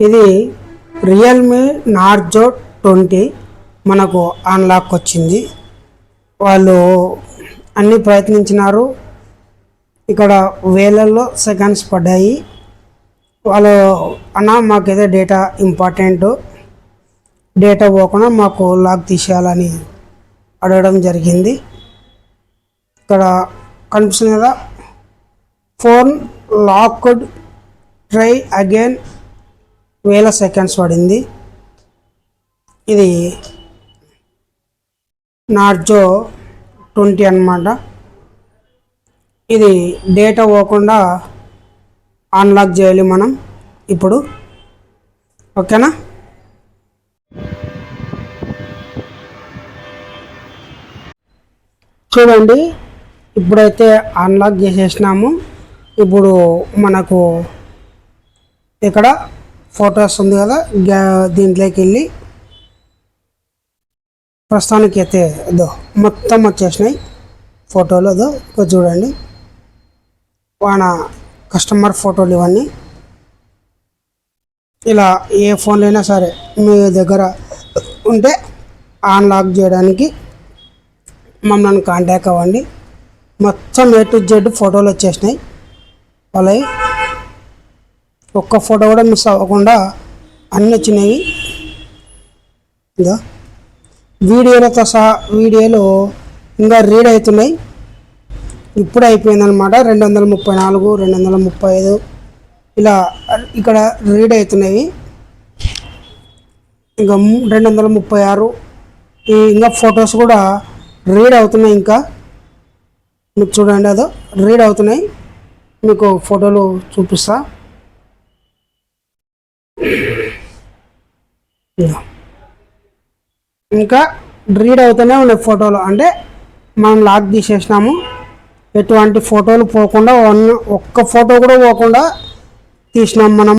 ఇది Realme Narzo 20 మనకు unlock వచ్చింది. వాళ్ళు అన్ని ప్రయత్నించినారు, ఇక్కడ వేలల్లో సెకండ్స్ పడ్డాయి. వాళ్ళు అన్న మాకైతే డేటా ఇంపార్టెంట్, డేటా పోకుండా మాకు లాక్ తీసేయాలని అడగడం జరిగింది. ఇక్కడ కనిపిస్తుంది కదా, ఫోన్ లాక్డ్, ట్రై అగైన్, వేల సెకండ్స్ పడింది. ఇది నార్జో 20 అన్నమాట. ఇది డేటా పోకుండా అన్లాక్ చేయాలి మనం ఇప్పుడు, ఓకేనా? చూడండి, ఇప్పుడైతే అన్లాక్ చేసేసినాము. ఇప్పుడు మనకు ఇక్కడ ఫొటోస్ ఉంది కదా, దీంట్లోకి వెళ్ళి ప్రస్తుతానికి అయితే ఇదో మొత్తం వచ్చేసినాయి ఫోటోలు. అదో ఇక్కడ చూడండి, మన కస్టమర్ ఫోటోలు ఇవన్నీ. ఇలా ఏ ఫోన్లో అయినా సరే మీ దగ్గర ఉంటే అన్లాక్ చేయడానికి మమ్మల్ని కాంటాక్ట్ అవ్వండి. మొత్తం A to Z ఫోటోలు వచ్చేసినాయి వాళ్ళవి. ఒక్క ఫోటో కూడా మిస్ అవ్వకుండా అన్నీ వచ్చినాయి. ఇదో వీడియోలతో సహా వీడియోలు ఇంకా రీడ్ అవుతున్నాయి. ఇప్పుడు అయిపోయిందనమాట. 234, 235 ఇలా ఇక్కడ రీడ్ అవుతున్నాయి. ఇంకా 236 ఇంకా ఫొటోస్ కూడా రీడ్ అవుతున్నాయి. ఇంకా మీకు చూడండి, అదో రీడ్ అవుతున్నాయి. మీకు ఫోటోలు చూపిస్తా. ఇంకా రీడ్ అవుతూనే ఉన్నాయి ఫోటోలు, అంటే మనం లాక్ తీసేసినాము. ఎటువంటి ఫోటోలు పోకుండా ఒక్క ఫోటో కూడా పోకుండా తీసినాం మనం.